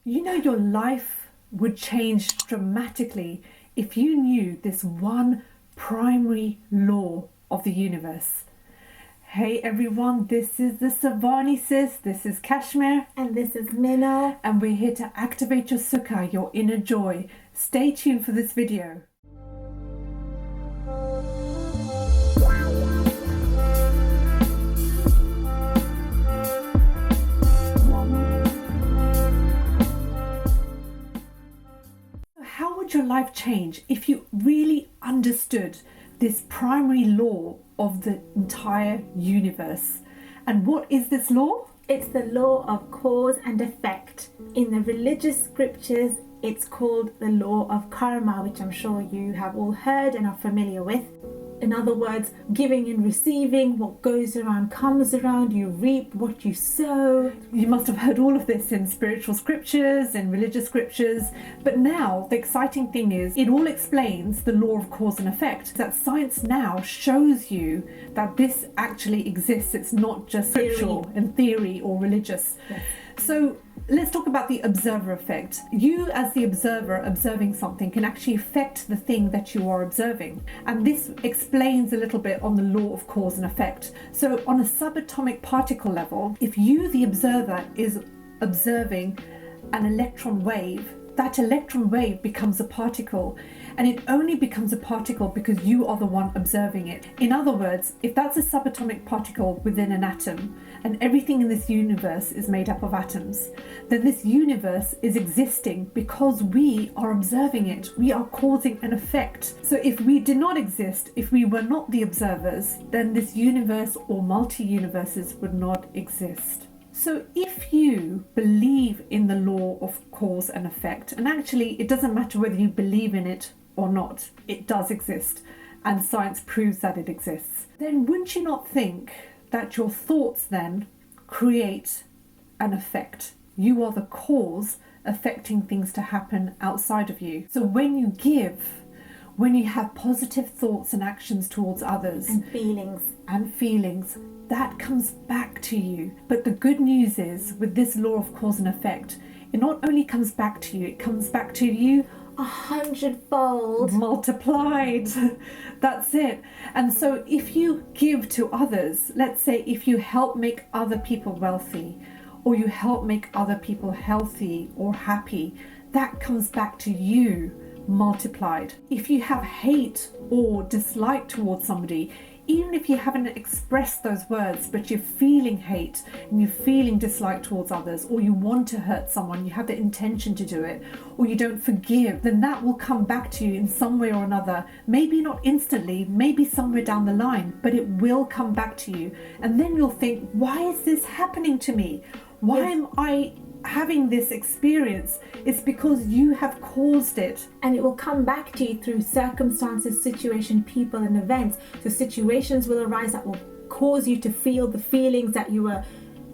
You know, your life would change dramatically if you knew this one primary law of the universe. Hey everyone, this is the SavaniSis, this is Kashmir. And this is Meena. And we're here to activate your Sukha, your inner joy. Stay tuned for this video. How would your life change if you really understood this primary law of the entire universe? And what is this law? It's the law of cause and effect. In the religious scriptures, it's called the law of karma, which I'm sure you have all heard and are familiar with. In other words, giving and receiving, what goes around comes around, you reap what you sow. You must have heard all of this in spiritual scriptures and religious scriptures, but now the exciting thing is it all explains the law of cause and effect. That science now shows you that this actually exists. It's not just scriptural and theory or religious. Yes. So let's talk about the observer effect. You as the observer observing something can actually affect the thing that you are observing. And this explains a little bit on the law of cause and effect. So on a subatomic particle level, if you, the observer, is observing an electron wave, that electron wave becomes a particle, and it only becomes a particle because you are the one observing it. In other words, if that's a subatomic particle within an atom, and everything in this universe is made up of atoms, then this universe is existing because we are observing it. We are causing an effect. So if we did not exist, if we were not the observers, then this universe or multi-universes would not exist. So if you believe in the law of cause and effect, and actually it doesn't matter whether you believe in it or not, it does exist, and science proves that it exists, then wouldn't you not think that your thoughts then create an effect? You are the cause affecting things to happen outside of you. So when you give, when you have positive thoughts and actions towards others and feelings, that comes back to you. But the good news is, with this law of cause and effect, it not only comes back to you, it comes back to you 100-fold multiplied. That's it. And so if you give to others, let's say if you help make other people wealthy, or you help make other people healthy or happy, that comes back to you multiplied. If you have hate or dislike towards somebody, even if you haven't expressed those words, but you're feeling hate and you're feeling dislike towards others, or you want to hurt someone, you have the intention to do it, or you don't forgive, then that will come back to you in some way or another. Maybe not instantly, maybe somewhere down the line, but it will come back to you. And then you'll think, why is this happening to me? Why am I having this experience? It's because you have caused it. And it will come back to you through circumstances, situation, people and events. So situations will arise that will cause you to feel the feelings that you were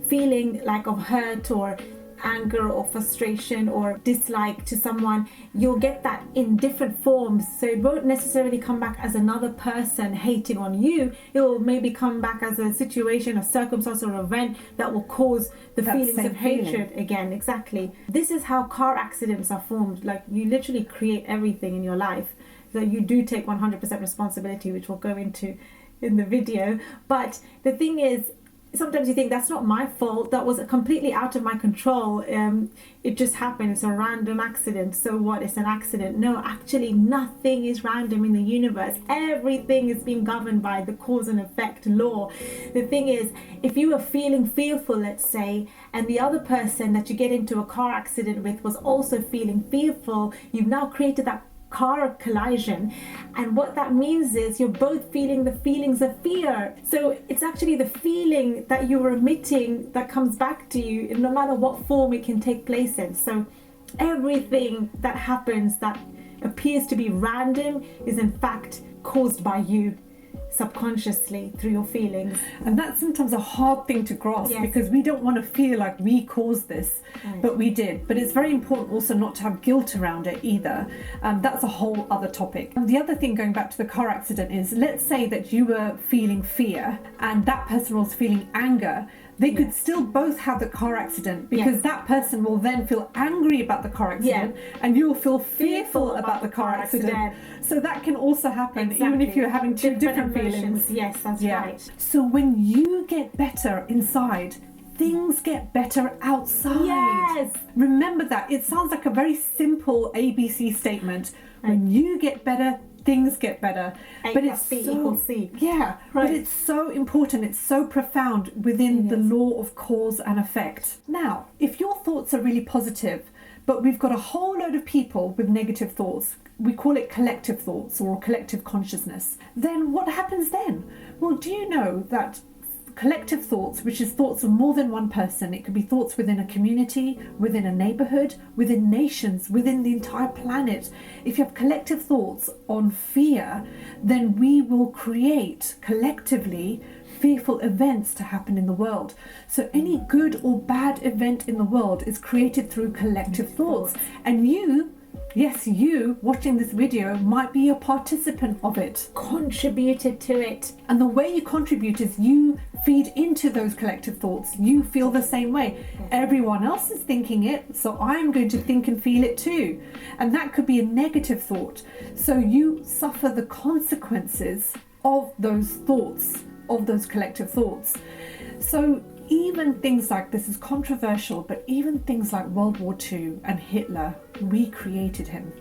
feeling, like of hurt or anger or frustration or dislike to someone. You'll get that in different forms. So it won't necessarily come back as another person hating on you. It will maybe come back as a situation, a circumstance or event that will cause the feelings of hatred again. Exactly. This is how car accidents are formed. Like, you literally create everything in your life. So you do take 100% responsibility, which we'll go into in the video. But the thing is, sometimes you think, that's not my fault, that was completely out of my control, it just happened, it's a random accident, so what, it's an accident. No, actually nothing is random in the universe. Everything is being governed by the cause and effect law. The thing is, if you were feeling fearful, let's say, and the other person that you get into a car accident with was also feeling fearful, you've now created that car collision, and what that means is you're both feeling the feelings of fear. So it's actually the feeling that you're emitting that comes back to you, no matter what form it can take place in. So everything that happens that appears to be random is in fact caused by you subconsciously through your feelings. And that's sometimes a hard thing to grasp, because we don't want to feel like we caused this, but we did. But it's very important also not to have guilt around it either. That's a whole other topic. And the other thing, going back to the car accident, is let's say that you were feeling fear and that person was feeling anger. They could still both have the car accident, because that person will then feel angry about the car accident and you'll feel fearful about the car accident. So that can also happen even if you're having two different feelings. Yes, that's right. So when you get better inside, things get better outside. Yes. Remember that. It sounds like a very simple ABC statement. When you get better, things get better. But it's C. Yeah, but it's so important. It's so profound within the law of cause and effect. Now, if your thoughts are really positive, but we've got a whole load of people with negative thoughts, we call it collective thoughts or collective consciousness, then what happens then? Well, do you know that collective thoughts, which is thoughts of more than one person, it could be thoughts within a community, within a neighborhood, within nations, within the entire planet. If you have collective thoughts on fear, then we will create collectively fearful events to happen in the world. So any good or bad event in the world is created through collective thoughts. And you, yes, you watching this video might be a participant of it. Contributed to it. And the way you contribute is you feed into those collective thoughts. You feel the same way. Everyone else is thinking it, so I'm going to think and feel it too. And that could be a negative thought. So you suffer the consequences of those thoughts, of those collective thoughts. So even things like, this is controversial, but even things like World War II and Hitler, we created him.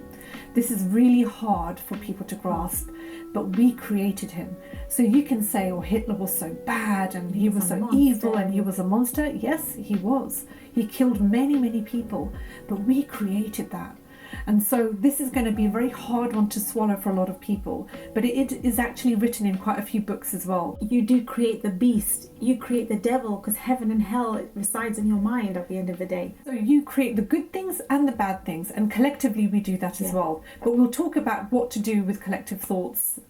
This is really hard for people to grasp, but we created him. So you can say, oh, Hitler was so bad and he was so evil and he was a monster. Yes, he was. He killed many, many people, but we created that. And so this is going to be a very hard one to swallow for a lot of people, but it is actually written in quite a few books as well. You do create the beast, you create the devil, because heaven and hell resides in your mind at the end of the day. So you create the good things and the bad things, and collectively we do that as well. But we'll talk about what to do with collective thoughts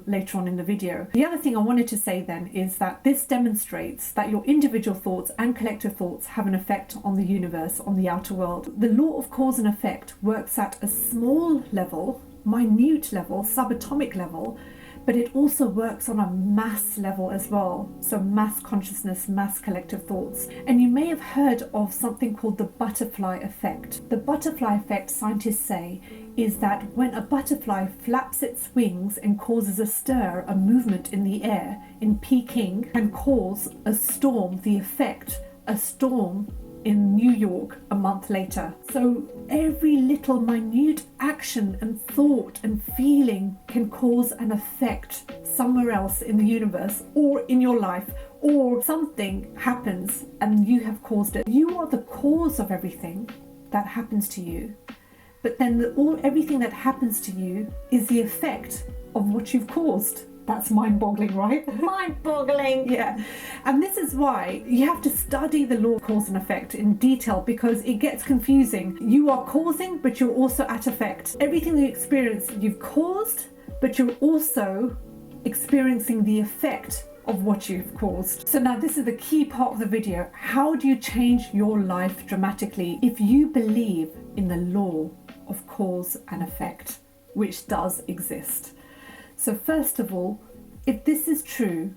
later on in the video. The other thing I wanted to say then is that this demonstrates that your individual thoughts and collective thoughts have an effect on the universe, on the outer world. The law of cause and effect works at a small level, minute level, subatomic level, but it also works on a mass level as well. So mass consciousness, mass collective thoughts. And you may have heard of something called the butterfly effect. The butterfly effect, scientists say, is that when a butterfly flaps its wings and causes a stir, a movement in the air in Peking, can cause a storm, the effect, a storm in New York a month later. So every little minute action and thought and feeling can cause an effect somewhere else in the universe or in your life, or something happens and you have caused it. You are the cause of everything that happens to you, but then everything that happens to you is the effect of what you've caused. That's mind-boggling, right? Mind-boggling. Yeah. And this is why you have to study the law of cause and effect in detail, because it gets confusing. You are causing, but you're also at effect. Everything you experience, you've caused, but you're also experiencing the effect of what you've caused. So now this is the key part of the video. How do you change your life dramatically if you believe in the law of cause and effect, which does exist? So first of all, if this is true,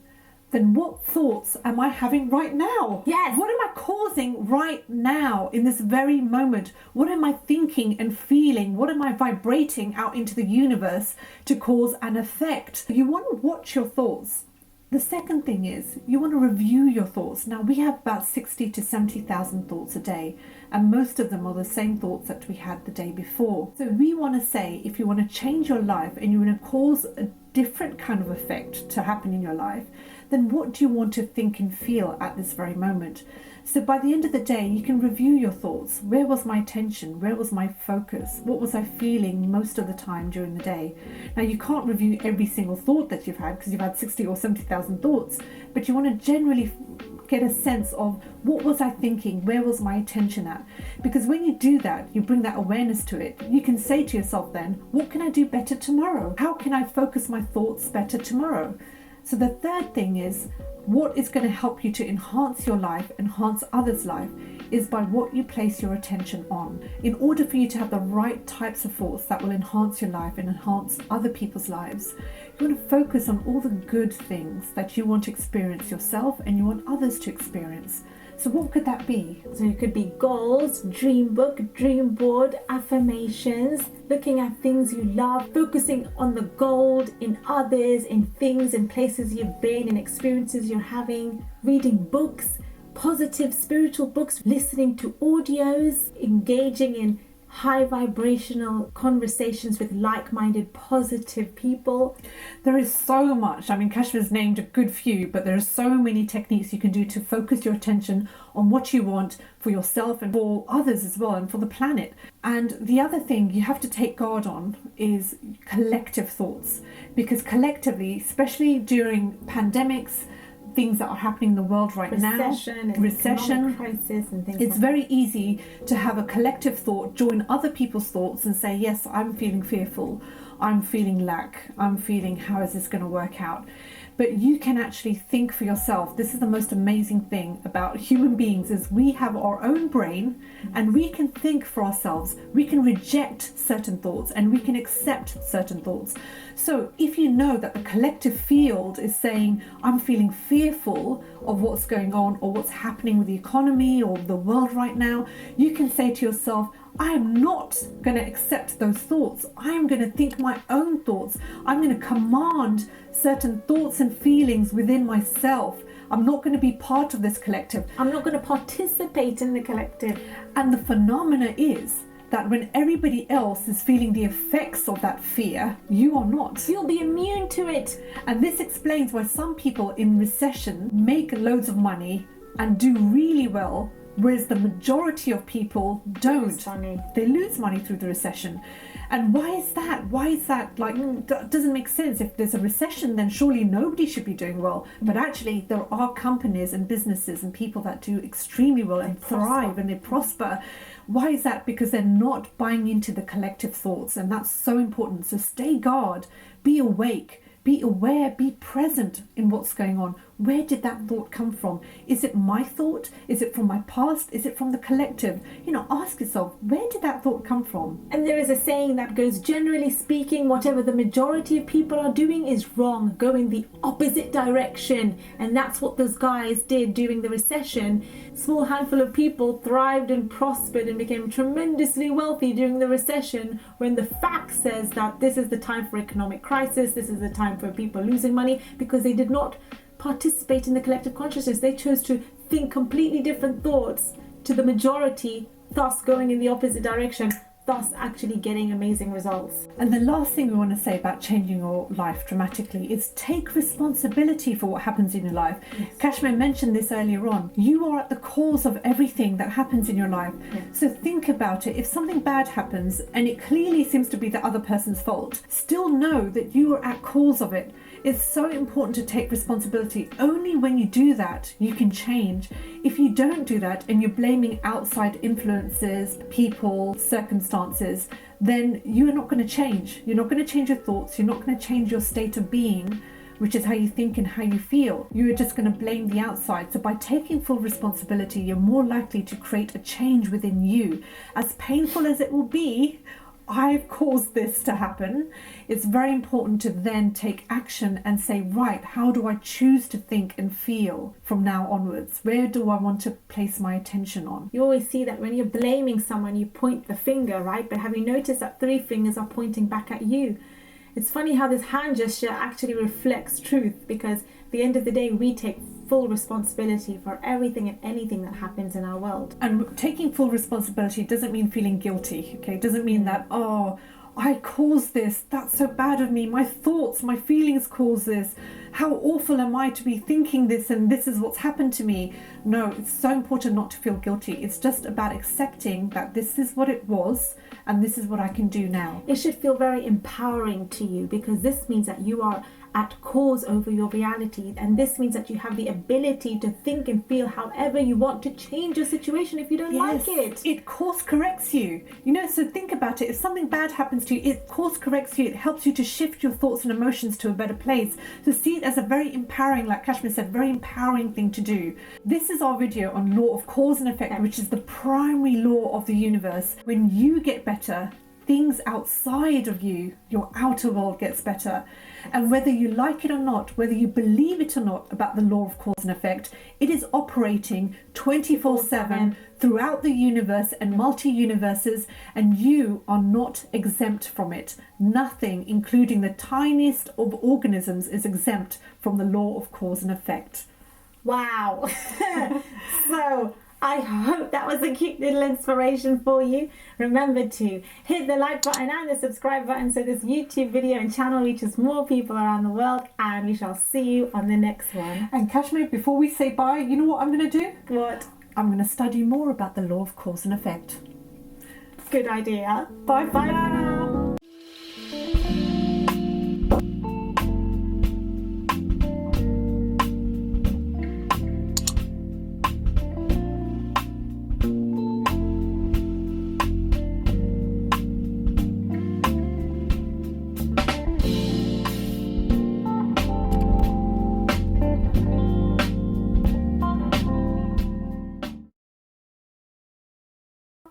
then what thoughts am I having right now? Yes. What am I causing right now in this very moment? What am I thinking and feeling? What am I vibrating out into the universe to cause an effect? You want to watch your thoughts. The second thing is you want to review your thoughts. Now we have about 60 to 70,000 thoughts a day, and most of them are the same thoughts that we had the day before. So we want to say, if you want to change your life and you want to cause a different kind of effect to happen in your life, then what do you want to think and feel at this very moment? So by the end of the day, you can review your thoughts. Where was my attention? Where was my focus? What was I feeling most of the time during the day? Now, you can't review every single thought that you've had because you've had 60 or 70,000 thoughts, but you want to generally get a sense of what was I thinking? Where was my attention at? Because when you do that, you bring that awareness to it. You can say to yourself then, what can I do better tomorrow? How can I focus my thoughts better tomorrow? So the third thing is, what is going to help you to enhance your life, enhance others' life, is by what you place your attention on. In order for you to have the right types of thoughts that will enhance your life and enhance other people's lives, you want to focus on all the good things that you want to experience yourself and you want others to experience. So what could that be? So it could be goals, dream book, dream board, affirmations, looking at things you love, focusing on the gold in others, in things, in places you've been, in experiences you're having, reading books, positive spiritual books, listening to audios, engaging in high vibrational conversations with like-minded positive people. There is so much. I mean, Kashva's named a good few, but there are so many techniques you can do to focus your attention on what you want for yourself and for others as well, and for the planet. And the other thing you have to take guard on is collective thoughts, because collectively, especially during pandemics, things that are happening in the world right now, recession, crisis and things. It's very easy to have a collective thought, join other people's thoughts and say, yes, I'm feeling fearful, I'm feeling lack, I'm feeling how is this going to work out? But you can actually think for yourself. This is the most amazing thing about human beings, is we have our own brain and we can think for ourselves. We can reject certain thoughts and we can accept certain thoughts. So if you know that the collective field is saying, I'm feeling fearful of what's going on or what's happening with the economy or the world right now, you can say to yourself, I am not going to accept those thoughts. I am going to think my own thoughts. I'm going to command certain thoughts and feelings within myself. I'm not going to be part of this collective. I'm not going to participate in the collective. And the phenomena is that when everybody else is feeling the effects of that fear, you are not. You'll be immune to it. And this explains why some people in recession make loads of money and do really well, whereas the majority of people don't. They lose money through the recession. And why is that? Why is that? That doesn't make sense. If there's a recession, then surely nobody should be doing well. But actually, there are companies and businesses and people that do extremely well and thrive and they prosper. Why is that? Because they're not buying into the collective thoughts. And that's so important. So stay guard, be awake, be aware, be present in what's going on. Where did that thought come from? Is it my thought? Is it from my past? Is it from the collective? Ask yourself, where did that thought come from? And there is a saying that goes, generally speaking, whatever the majority of people are doing is wrong. Go in the opposite direction. And that's what those guys did during the recession. Small handful of people thrived and prospered and became tremendously wealthy during the recession, when the fact says that this is the time for economic crisis, this is the time for people losing money, because they did not participate in the collective consciousness. They chose to think completely different thoughts to the majority, thus going in the opposite direction, thus actually getting amazing results. And the last thing we want to say about changing your life dramatically is take responsibility for what happens in your life. Yes. Kashmir mentioned this earlier on. You are at the cause of everything that happens in your life. Yes. So think about it. If something bad happens and it clearly seems to be the other person's fault, still know that you are at cause of it. It's so important to take responsibility. Only when you do that, you can change. If you don't do that and you're blaming outside influences, people, circumstances, then you're not going to change. You're not going to change your thoughts. You're not going to change your state of being, which is how you think and how you feel. You're just going to blame the outside. So by taking full responsibility, you're more likely to create a change within you. As painful as it will be, I've caused this to happen. It's very important to then take action and say, right, how do I choose to think and feel from now onwards? Where do I want to place my attention on? You always see that when you're blaming someone, you point the finger, right? But have you noticed that 3 fingers are pointing back at you? It's funny how this hand gesture actually reflects truth, because at the end of the day, we take full responsibility for everything and anything that happens in our world. And taking full responsibility doesn't mean feeling guilty, okay? It doesn't mean that, oh, I caused this, that's so bad of me, my thoughts, my feelings caused this, how awful am I to be thinking this and this is what's happened to me. No, it's so important not to feel guilty. It's just about accepting that this is what it was and this is what I can do now. It should feel very empowering to you, because this means that you are at cause over your reality. And this means that you have the ability to think and feel however you want to change your situation if you don't like it. It course corrects you. You know, so think about it. If something bad happens to you, it course corrects you. It helps you to shift your thoughts and emotions to a better place. So see it as a very empowering, like Kashmir said, very empowering thing to do. This is our video on law of cause and effect, which is the primary law of the universe. When you get better, things outside of you, your outer world, gets better. And whether you like it or not, whether you believe it or not about the law of cause and effect, it is operating 24/7 throughout the universe and multi-universes, and you are not exempt from it. Nothing, including the tiniest of organisms, is exempt from the law of cause and effect. Wow. So I hope that was a cute little inspiration for you. Remember to hit the like button and the subscribe button so this YouTube video and channel reaches more people around the world, and we shall see you on the next one. And Kashmir, before we say bye, you know what I'm going to do? What? I'm going to study more about the law of cause and effect. Good idea. Bye for now.